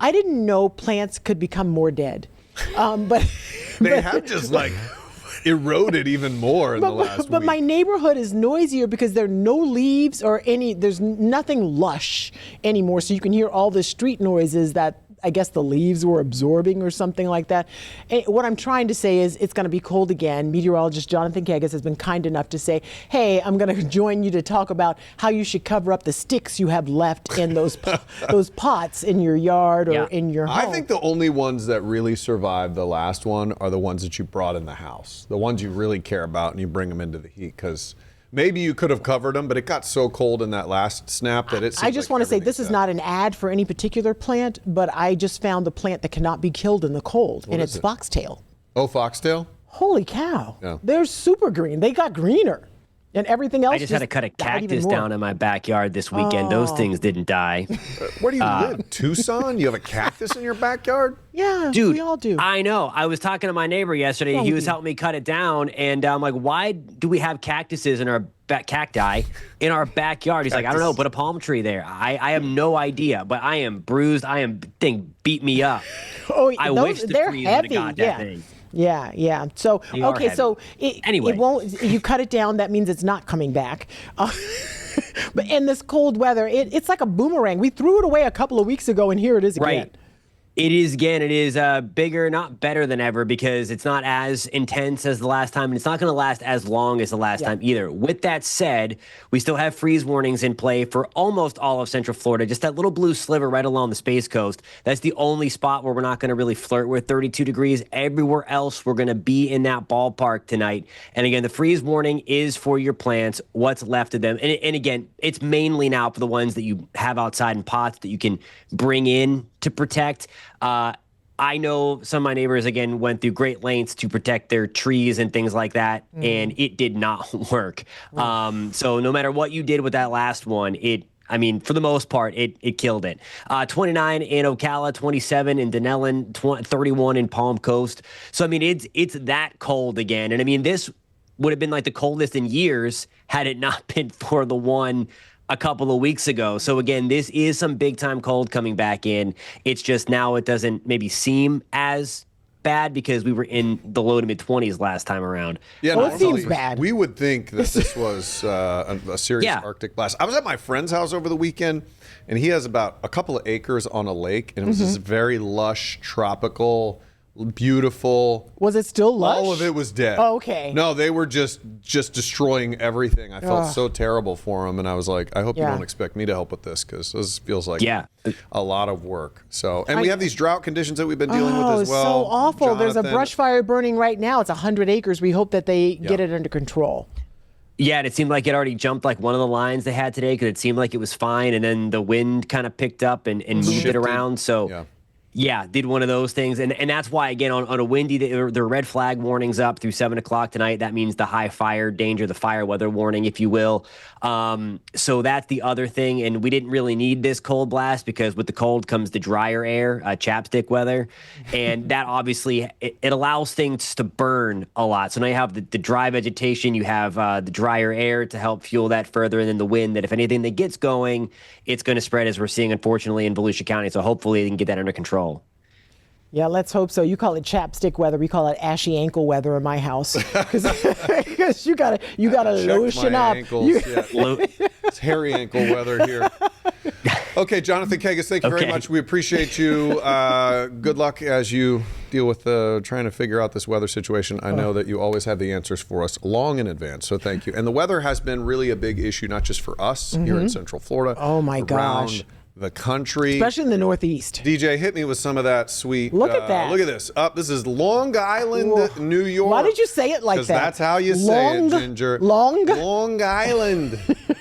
I didn't know plants could become more dead. But they have just like eroded even more in the last week. But my neighborhood is noisier because there are no leaves or there's nothing lush anymore. So you can hear all the street noises that I guess the leaves were absorbing or something like that. And what I'm trying to say is it's going to be cold again. Meteorologist Jonathan Kagas has been kind enough to say, hey, I'm going to join you to talk about how you should cover up the sticks you have left in those pots in your yard or in your home. I think the only ones that really survived the last one are the ones that you brought in the house, the ones you really care about, and you bring them into the heat, because maybe you could have covered them, but it got so cold in that last snap that it seems I just want to say this is not an ad for any particular plant, but I just found the plant that cannot be killed in the cold, and it's foxtail. Oh, foxtail? Holy cow. Yeah. They're super green. They got greener. And everything else. I just had to cut a cactus down in my backyard this weekend. Those things didn't die. Where do you live? Tucson? You have a cactus in your backyard? Yeah, dude, we all do. I know. I was talking to my neighbor yesterday. He was helping me cut it down, and I'm like, "Why do we have cactuses in our cacti in our backyard?" He's like, "I don't know. Put a palm tree there." I have no idea, but I am bruised. Thing beat me up. I wish the trees would have got that thing. Yeah. So, okay, so anyway. it won't, you cut it down, that means it's not coming back. But in this cold weather, it's like a boomerang. We threw it away a couple of weeks ago, and here it is again. Right. It is again. It is bigger, not better than ever, because it's not as intense as the last time, and it's not going to last as long as the last time either. With that said, we still have freeze warnings in play for almost all of Central Florida. Just that little blue sliver right along the Space Coast. That's the only spot where we're not going to really flirt with 32 degrees. Everywhere else, we're going to be in that ballpark tonight. And again, the freeze warning is for your plants, what's left of them. And again, it's mainly now for the ones that you have outside in pots that you can bring in to protect. I know some of my neighbors, again, went through great lengths to protect their trees and things like that, and it did not work. So no matter what you did with that last one, for the most part, it killed it. 29 in Ocala, 27 in Denellen, 31 in Palm Coast. So, it's that cold again. And, this would have been like the coldest in years had it not been for the one a couple of weeks ago. So again, this is some big time cold coming back in. It's just now it doesn't maybe seem as bad because we were in the low to mid 20s last time around. Yeah, well, it seems bad. We would think that this was a serious Arctic blast. I was at my friend's house over the weekend, and he has about a couple of acres on a lake, and it was this very lush, tropical, beautiful. Was it still lush? All of it was dead. Oh, okay. No, they were just destroying everything. I felt so terrible for them, and I was like, I hope you don't expect me to help with this, because this feels like a lot of work. So, and we have these drought conditions that we've been dealing with as well. Oh, so awful. Jonathan. There's a brush fire burning right now. It's 100 acres. We hope that they get it under control. Yeah, and it seemed like it already jumped like one of the lines they had today, because it seemed like it was fine, and then the wind kind of picked up and moved it around. So. Yeah, did one of those things. And that's why, again, on a windy day, there are red flag warnings up through 7 o'clock tonight. That means the high fire danger, the fire weather warning, if you will. So that's the other thing. And we didn't really need this cold blast, because with the cold comes the drier air, chapstick weather. And that obviously, it allows things to burn a lot. So now you have the dry vegetation, you have the drier air to help fuel that further, and then the wind that if anything that gets going, it's going to spread, as we're seeing, unfortunately, in Volusia County. So hopefully they can get that under control. Yeah, let's hope so. You call it chapstick weather. We call it ashy ankle weather in my house, because you gotta lotion up. It's hairy ankle weather here. Okay, Jonathan Kagas, thank you very much. We appreciate you. Good luck as you deal with trying to figure out this weather situation. I know that you always have the answers for us long in advance, so thank you. And the weather has been really a big issue, not just for us here in Central Florida. Oh my gosh. The country, especially in the Northeast. DJ, hit me with some of that sweet. Look at that. Look at this. This is Long Island, New York. Why did you say it like that? Because that's how you say it, Ginger. Long Island.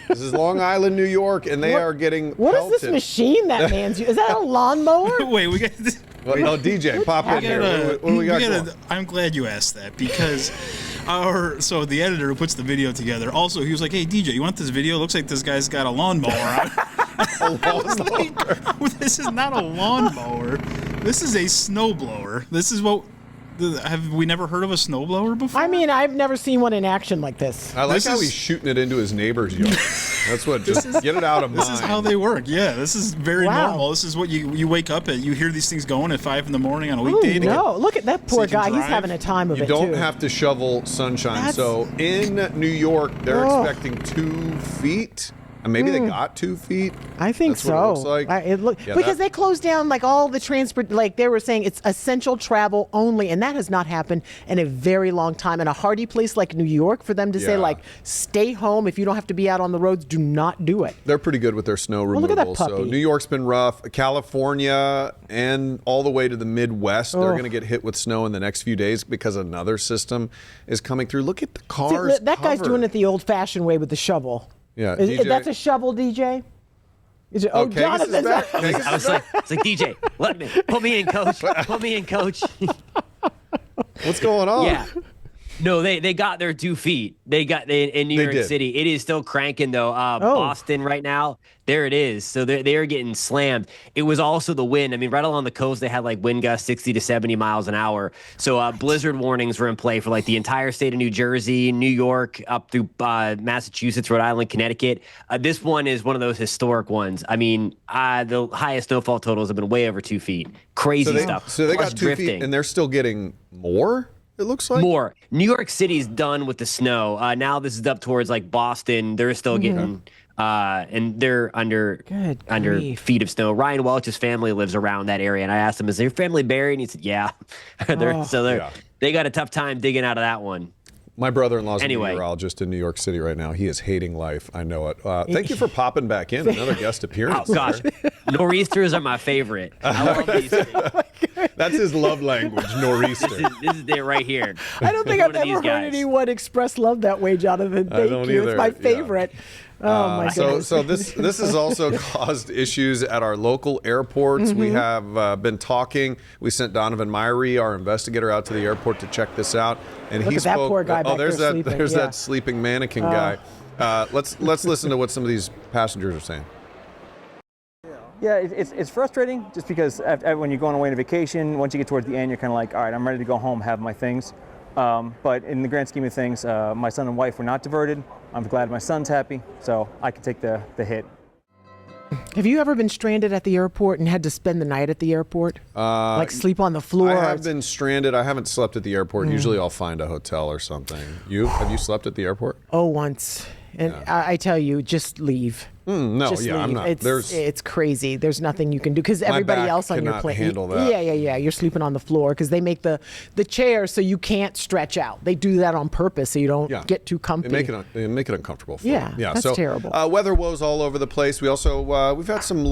This is Long Island, New York, and they are getting. What is this machine that man's using? Is that a lawnmower? Wait, we got. No, DJ, pop in here. What do we got going? I'm glad you asked that, because so the editor who puts the video together, also he was like, "Hey DJ, you want this video? Looks like this guy's got a lawnmower out." This is not a lawnmower. This is a snowblower. This is what. Have we never heard of a snowblower before? I've never seen one in action like this. I like how he's shooting it into his neighbor's yard. That's what. Just get it out of mind. This is how they work. Yeah, this is very Wow. normal. This is what you wake up and you hear these things going at 5 a.m. on a weekday. Ooh, no, look at that poor you can guy. He's drive. having a time of You it, don't too. have to shovel sunshine. That's- So in New York, they're expecting 2 feet. And maybe they got 2 feet. I think That's so. What it looks like. Yeah, because that- they closed down like all the transport, like they were saying it's essential travel only, and that has not happened in a very long time. In a hardy place like New York, for them to say Yeah. like, stay home if you don't have to be out on the roads, do not do it. They're pretty good with their snow removal. look at that So puppy. New York's been rough. California and all the way to the Midwest, they're going to get hit with snow in the next few days because another system is coming through. Look at the See, cars. that guy's covered. doing it the old-fashioned way with the shovel. Yeah, Is DJ. that's a shovel, DJ? Is it, Oh, oh, Kagas is Jonathan's back. Kagas I is was like, DJ, put me in, coach. Put me in, coach. What's going on? Yeah. No, they got their 2 feet. In New They York did. City. It is still cranking though. Boston right now, there it is. So they're getting slammed. It was also the wind. I mean, right along the coast, they had like wind gusts 60 to 70 miles an hour. So blizzard warnings were in play for like the entire state of New Jersey, New York, up through Massachusetts, Rhode Island, Connecticut. This one is one of those historic ones. I mean, the highest snowfall totals have been way over 2 feet. Crazy stuff. So they Plus got 2 drifting. feet, and they're still getting more. It looks like More. New York City's done with the snow. Now this is up towards like Boston. They're still getting, and they're under Good under grief. feet of snow. Ryan Welch's family lives around that area, and I asked him, "Is your family buried?" And he said, "Yeah." They got a tough time digging out of that one. My brother-in-law's Anyway. a meteorologist in New York City right now. He is hating life. I know it. Thank you for popping back in. Another guest appearance. Oh gosh, nor'easters are my favorite. I love these things. That's his love language, nor'easter. This is it right here. I don't think One I've of these ever heard guys. anyone express love that way, Jonathan. Thank don't you. either, It's my yeah. favorite. Oh my goodness. So this has also caused issues at our local airports. We have been talking. We sent Donovan Myrie, our investigator, out to the airport to check this out, and Look he at that spoke. poor guy back there's there that. sleeping, There's yeah. that sleeping mannequin guy. Let's listen to what some of these passengers are saying. Yeah, it's frustrating just because when you're going away on a vacation, once you get towards the end, you're kind of like, all right, I'm ready to go home, have my things. But in the grand scheme of things, my son and wife were not diverted. I'm glad my son's happy, so I can take the hit. Have you ever been stranded at the airport and had to spend the night at the airport? Like sleep on the floor? I have been stranded. I haven't slept at the airport. Usually I'll find a hotel or something. Have you slept at the airport? Oh, once. And I tell you, just leave. No, Just yeah, leave. I'm not. It's crazy. There's nothing you can do because everybody back else on your cannot plane. handle that. Yeah. You're sleeping on the floor because they make the chair so you can't stretch out. They do that on purpose so you don't get too comfy. They make it uncomfortable for you. Yeah, that's so, terrible. Weather woes all over the place. We also we've had some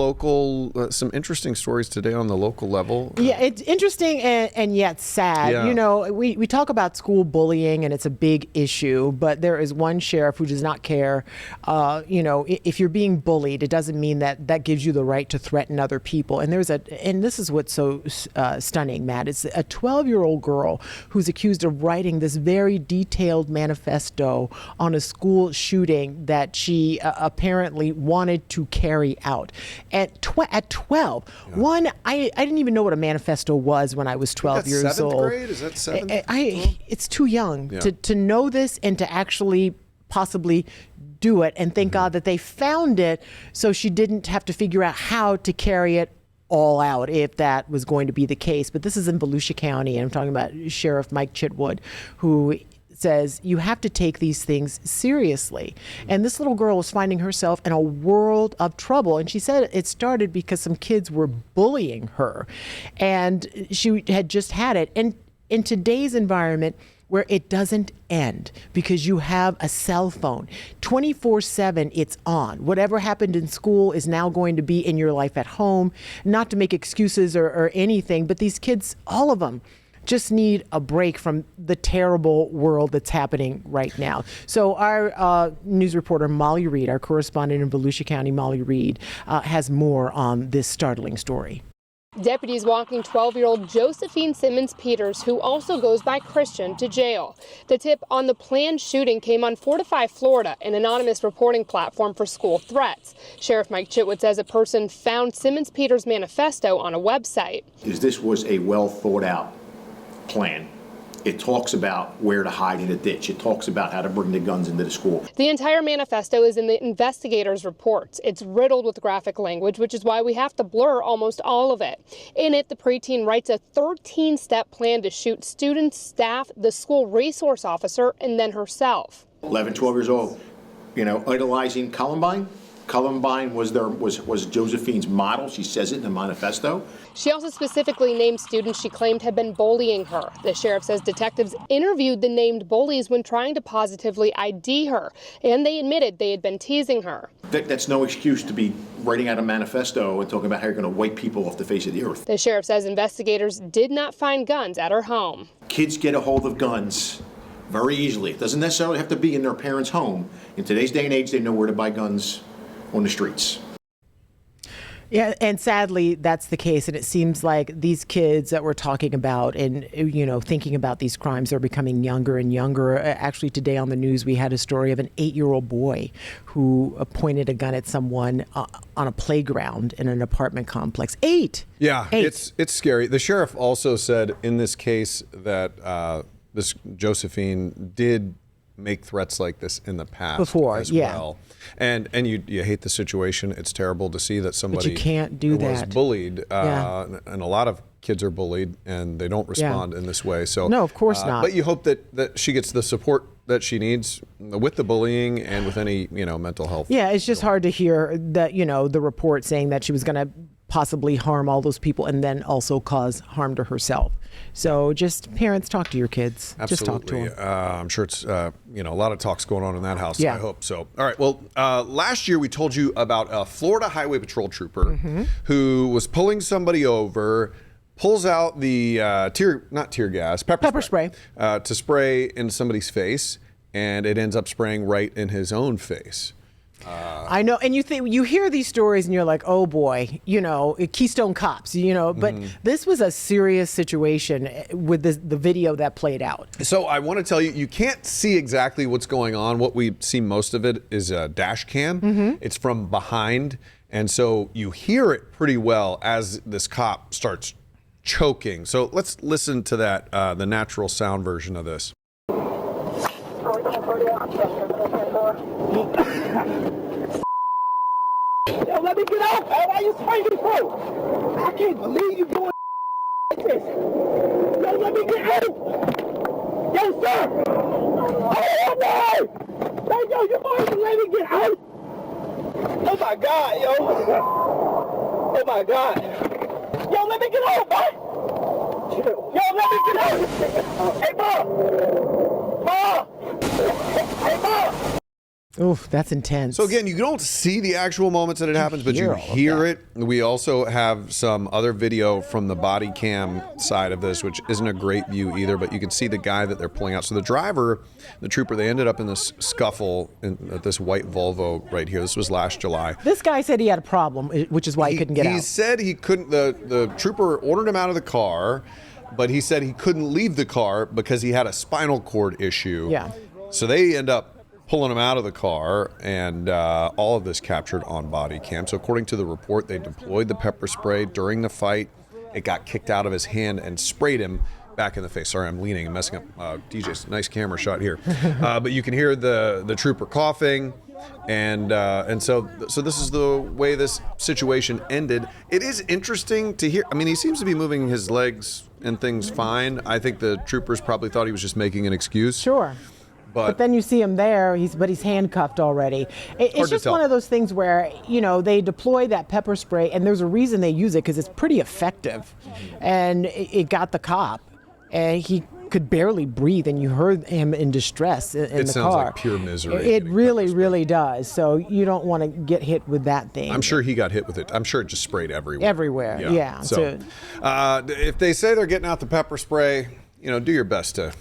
some interesting stories today on the local level. Yeah, it's interesting and yet sad. Yeah. You know, we talk about school bullying and it's a big issue, but there is one sheriff who does not care. If you're being bullied, it doesn't mean that gives you the right to threaten other people. And this is what's so stunning, Matt. It's a 12-year-old girl who's accused of writing this very detailed manifesto on a school shooting that she apparently wanted to carry out. At 12, I didn't even know what a manifesto was when I was 12 That's years seventh old. grade? Is that seventh? It's too young Yeah. to know this and to actually possibly do it, and thank God that they found it so she didn't have to figure out how to carry it all out if that was going to be the case. But this is in Volusia County, and I'm talking about Sheriff Mike Chitwood, who says you have to take these things seriously. And this little girl was finding herself in a world of trouble. And she said it started because some kids were bullying her. And she had just had it. And in today's environment, where it doesn't end because you have a cell phone. 24/7, it's on. Whatever happened in school is now going to be in your life at home. Not to make excuses or anything, but these kids, all of them, just need a break from the terrible world that's happening right now. So our news reporter, Molly Reed, our correspondent in Volusia County, Molly Reed, has more on this startling story. Deputies walking 12-year-old Josephine Simmons Peters, who also goes by Christian, to jail. The tip on the planned shooting came on 4to5 Florida, an anonymous reporting platform for school threats. Sheriff Mike Chitwood says a person found Simmons Peters' manifesto on a website. This was a well thought out plan It talks about where to hide in a ditch. It talks about how to bring the guns into the school. The entire manifesto is in the investigators' reports. It's riddled with graphic language, which is why we have to blur almost all of it. In it, the preteen writes a 13-step plan to shoot students, staff, the school resource officer, and then herself. 11, 12 years old, idolizing Columbine. Columbine was Josephine's model. She says it in the manifesto. She also specifically named students she claimed had been bullying her. The sheriff says detectives interviewed the named bullies when trying to positively ID her, and they admitted they had been teasing her. That's no excuse to be writing out a manifesto and talking about how you're going to wipe people off the face of the earth. The sheriff says investigators did not find guns at her home. Kids get a hold of guns very easily. It doesn't necessarily have to be in their parents' home. In today's day and age, they know where to buy guns on the streets. Yeah, and sadly, that's the case. And it seems like these kids that we're talking about and, thinking about these crimes are becoming younger and younger. Actually, today on the news, we had a story of an 8-year-old boy who pointed a gun at someone on a playground in an apartment complex. 8! Yeah, 8. It's scary. The sheriff also said in this case that this Josephine did make threats like this in the past before, as well. And you hate the situation. It's terrible to see that somebody but you can't do was that. bullied. And a lot of kids are bullied and they don't respond in this way. So no, of course not. But you hope that she gets the support that she needs with the bullying and with any mental health. Yeah, it's just hard to hear that the report saying that she was going to possibly harm all those people and then also cause harm to herself. So just parents, talk to your kids. Absolutely. Just talk to them. I'm sure it's a lot of talks going on in that house. Yeah. I hope so. All right. Well, last year we told you about a Florida Highway Patrol trooper who was pulling somebody over, pulls out the pepper spray to spray in somebody's face, and it ends up spraying right in his own face. I know, and you hear these stories and you're like, oh boy, Keystone Cops, but this was a serious situation with the video that played out. So I want to tell you, you can't see exactly what's going on. What we see most of it is a dash cam. It's from behind, and so you hear it pretty well as this cop starts choking. So let's listen to that, the natural sound version of this. Yo, let me get out, man. Why you spraying me through? I can't believe you doing like this. Yo, let me get out. Yo, sir. Oh, no. Hey, yo, you going to let me get out? Oh, my God, yo. Oh, my God. Yo, let me get out, boy. Yo, let me get out. Hey, Mom. Mom. Hey, Mom. Oof, that's intense. So again, you don't see the actual moments that it happens, but you hear it. We also have some other video from the body cam side of this, which isn't a great view either, but you can see the guy that they're pulling out. So the driver, the trooper, they ended up in this scuffle at this white Volvo right here. This was last July. This guy said he had a problem, which is why he couldn't get out. He said he couldn't, the trooper ordered him out of the car, but he said he couldn't leave the car because he had a spinal cord issue. Yeah. So they end up pulling him out of the car, and all of this captured on body cam. So according to the report, they deployed the pepper spray during the fight. It got kicked out of his hand and sprayed him back in the face. Sorry, I'm leaning and messing up. DJ's nice camera shot here. But you can hear the trooper coughing, and so this is the way this situation ended. It is interesting to hear. I mean, he seems to be moving his legs and things fine. I think the troopers probably thought he was just making an excuse. Sure. But then you see him there, he's handcuffed already. It's just one of those things where, they deploy that pepper spray, and there's a reason they use it because it's pretty effective. And it got the cop, and he could barely breathe, and you heard him in distress in the car. It sounds like pure misery. It really, really does. So you don't want to get hit with that thing. I'm sure he got hit with it. I'm sure it just sprayed everywhere. Everywhere, yeah. So if they say they're getting out the pepper spray, do your best to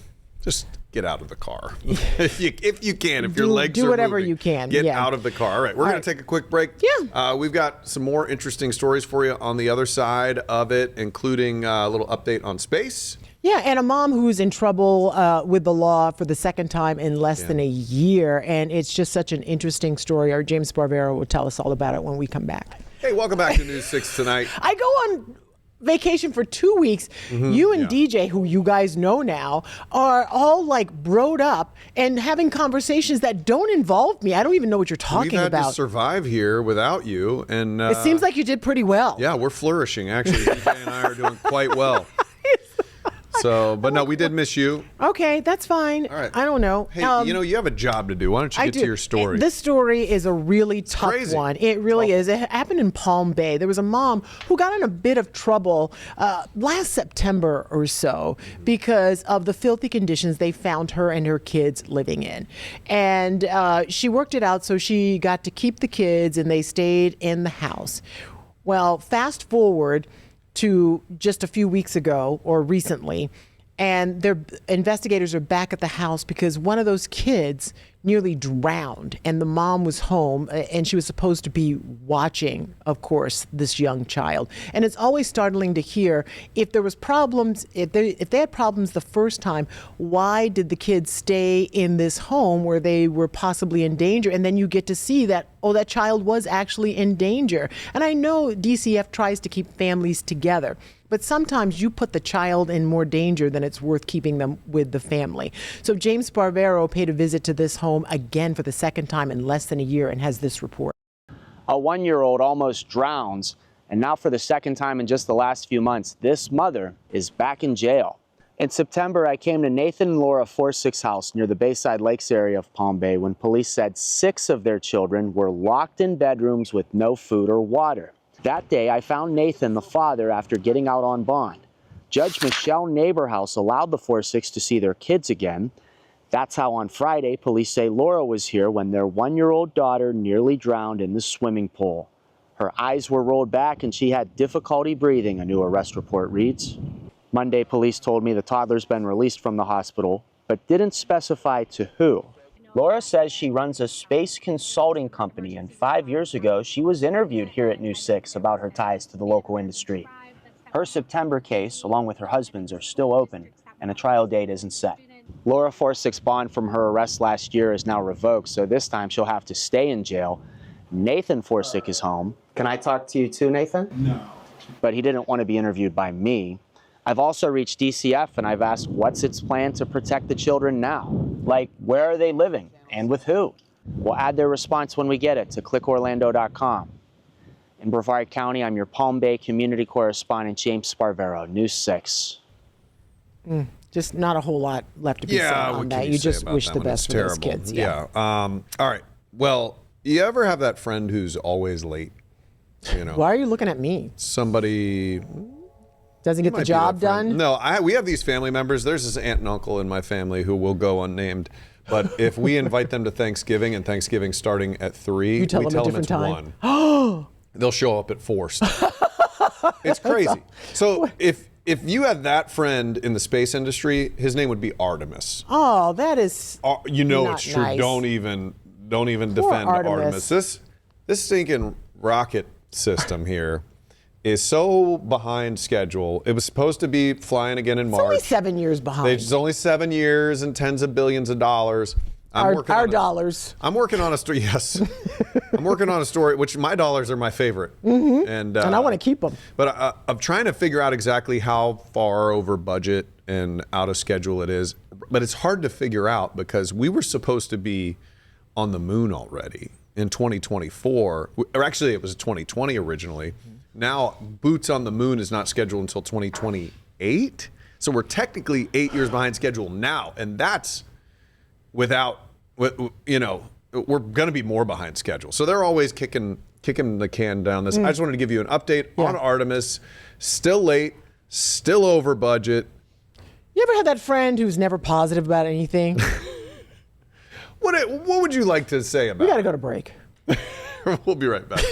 just get out of the car. if you can, if your legs are do whatever moving, you can. Get out of the car. All right, we're going to take a quick break. Yeah. We've got some more interesting stories for you on the other side of it, including a little update on space. Yeah, and a mom who's in trouble with the law for the second time in less than a year. And it's just such an interesting story. Our James Barbero will tell us all about it when we come back. Hey, welcome back to News 6 Tonight. I go on vacation for 2 weeks. You and DJ, who you guys know now, are all like broed up and having conversations that don't involve me. I don't even know what you're talking We've had about. to survive here without you, and It seems like you did pretty well. yeah, we're flourishing. Actually, DJ and I are doing quite well. So, but no, we did miss you. Okay, that's fine. All right. I don't know. Hey, you have a job to do. Why don't you get to your story? This story is a really tough crazy. one. It really is. It happened in Palm Bay. There was a mom who got in a bit of trouble last September or so because of the filthy conditions they found her and her kids living in. And she worked it out so she got to keep the kids and they stayed in the house. Well, fast forward to just a few weeks ago or recently, and their investigators are back at the house because one of those kids nearly drowned, and the mom was home, and she was supposed to be watching, of course, this young child. And it's always startling to hear if there was problems, if they had problems the first time, why did the kids stay in this home where they were possibly in danger? And then you get to see that, oh, that child was actually in danger. And I know DCF tries to keep families together, but sometimes you put the child in more danger than it's worth keeping them with the family. So James Sparvero paid a visit to this home again for the second time in less than a year and has this report. A 1-year-old almost drowns, and now for the second time in just the last few months, this mother is back in jail. In September, I came to Nathan and Laura Forsyth's house near the Bayside Lakes area of Palm Bay when police said 6 of their children were locked in bedrooms with no food or water. That day, I found Nathan, the father, after getting out on bond. Judge Michelle Neighborhouse allowed the Forsyths to see their kids again. That's how on Friday, police say Laura was here when their 1-year-old daughter nearly drowned in the swimming pool. Her eyes were rolled back and she had difficulty breathing, a new arrest report reads. Monday, police told me the toddler's been released from the hospital, but didn't specify to who. Laura says she runs a space consulting company, and 5 years ago, she was interviewed here at News 6 about her ties to the local industry. Her September case, along with her husband's, are still open, and a trial date isn't set. Laura Forsyth's bond from her arrest last year is now revoked, so this time she'll have to stay in jail. Nathan Forsyth is home. Can I talk to you too, Nathan? No. But he didn't want to be interviewed by me. I've also reached DCF and I've asked what's its plan to protect the children now? Like, where are they living and with who? We'll add their response when we get it to clickorlando.com. In Brevard County, I'm your Palm Bay community correspondent, James Sparvero, News 6. Just not a whole lot left to be said on that. You just wish the best for those kids. Yeah. All right. Well, you ever have that friend who's always late? You know, Why are you looking at me? somebody Doesn't get the might be job that friend. done? No, we have these family members. There's this aunt and uncle in my family who will go unnamed. But if we invite them to Thanksgiving, and Thanksgiving starting at 3, You tell we them tell a them different it's time. 1. They'll show up at 4. It's crazy. So if you had that friend in the space industry, his name would be Artemis. Oh, that is You know not it's true. nice. Don't even defend Artemis. This stinking rocket system here is so behind schedule. It was supposed to be flying again in March. only 7 years behind. It's only 7 years and tens of billions of dollars. Our dollars. I'm working on a story. Yes, I'm working on a story. Which my dollars are my favorite, and And I want to keep them. But I'm trying to figure out exactly how far over budget and out of schedule it is. But it's hard to figure out because we were supposed to be on the moon already in 2024, or actually it was 2020 originally. Now boots on the moon is not scheduled until 2028. So we're technically 8 years behind schedule now, and that's without, we're going to be more behind schedule. So they're always kicking the can down this. I just wanted to give you an update on Artemis. Still late, still over budget. You ever had that friend who's never positive about anything? What would you like to say about We got to go to break. We'll be right back.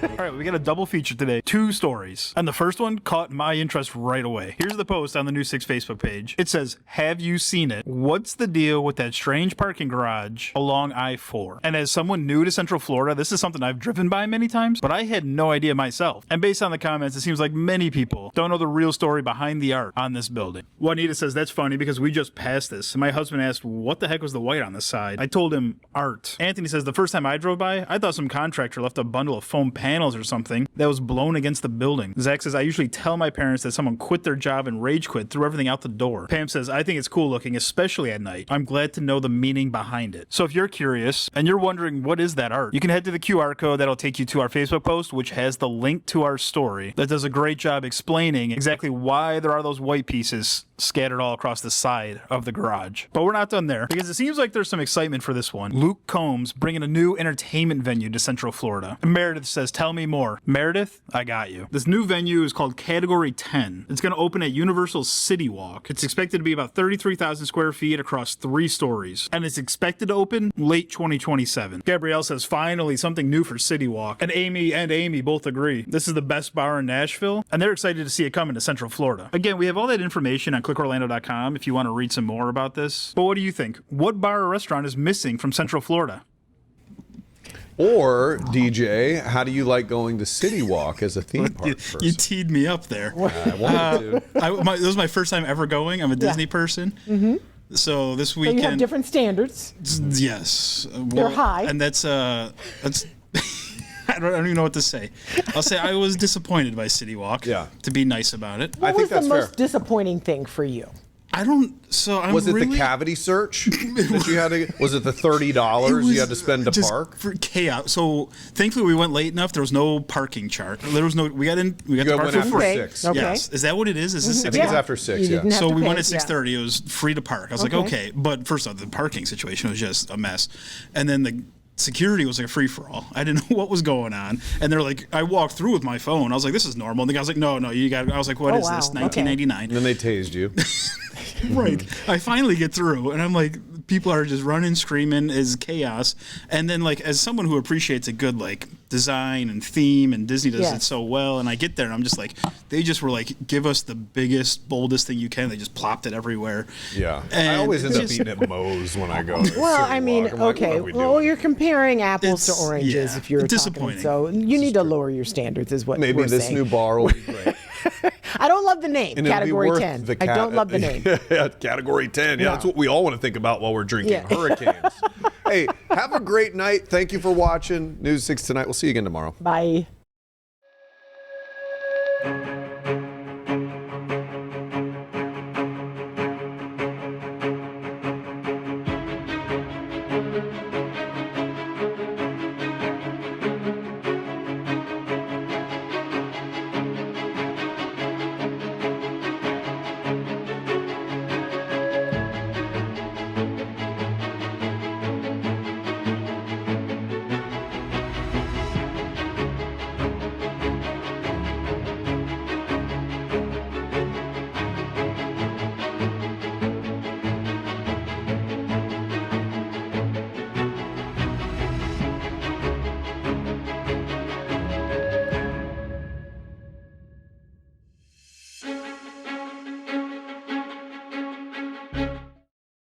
All right, we got a double feature today. 2 stories. And the first one caught my interest right away. Here's the post on the News 6 Facebook page. It says, "Have you seen it? What's the deal with that strange parking garage along I-4?" And as someone new to Central Florida, this is something I've driven by many times, but I had no idea myself. And based on the comments, it seems like many people don't know the real story behind the art on this building. Juanita says, "That's funny because we just passed this." And my husband asked, "What the heck was the white on the side?" I told him, "Art." Anthony says, "The first time I drove by, I thought some contractor left a bundle of foam panels or something that was blown against the building. Zach says, I usually tell my parents that someone quit their job and rage quit, threw everything out the door. Pam says, I think it's cool looking, especially at night. I'm glad to know the meaning behind it. So if you're curious and you're wondering what is that art, you can head to the QR code that'll take you to our Facebook post, which has the link to our story that does a great job explaining exactly why there are those white pieces scattered all across the side of the garage. But we're not done there, because it seems like there's some excitement for this one. Luke Combs bringing a new entertainment venue to Central Florida. And Meredith says, tell me more. Meredith, I got you. This new venue is called Category 10. It's going to open at Universal City Walk. It's expected to be about 33,000 square feet across 3 stories. And it's expected to open late 2027. Gabrielle says, finally, something new for City Walk. And Amy both agree. This is the best bar in Nashville, and they're excited to see it coming to Central Florida. Again, we have all that information on clickorlando.com if you want to read some more about this. But what do you think? What bar or restaurant is missing from Central Florida? Or, DJ, how do you like going to City Walk as a theme park person? You teed me up there. I wanted to. This was my first time ever going. I'm a Disney person. Mm-hmm. So this weekend... So you have different standards. Yes. They're high. And that's I don't even know what to say. I'll say I was disappointed by City Walk. Yeah. To be nice about it. What was the most disappointing thing for you? Was it the cavity search that you had to? Was it the $30 you had to spend to park? For chaos. So thankfully we went late enough. There was no parking chart. There was no. We got to park for free. After 6. Okay. Yes. Is that what it is? Is this 6? I think it's after 6. Yeah. So we went at 6:30. It was free to park. I was like, okay. But first off, the parking situation was just a mess, and then the security was like a free-for-all. I didn't know what was going on. And they're like, I walked through with my phone. I was like, this is normal. And the guy was like, no, you got. I was like, what is this? 1999. And then they tased you. Right. I finally get through, and I'm like, people are just running, screaming, is chaos. And then, like, as someone who appreciates a good, like, design and theme, and Disney does it so well, and I get there, and I'm just like, they just were like, give us the biggest, boldest thing you can. They just plopped it everywhere. Yeah. And I always end up eating at Moe's when I go there. Well, I mean, okay. Well, you're comparing apples to oranges if you're disappointing. Talking. So you need to lower your standards, is what maybe we're this saying. new bar will be great. I don't love the name, And Category 10. I don't love the name. Yeah, Category 10. Yeah, that's what we all want to think about while we're drinking hurricanes. Hey, have a great night. Thank you for watching News 6 Tonight. We'll see you again tomorrow. Bye.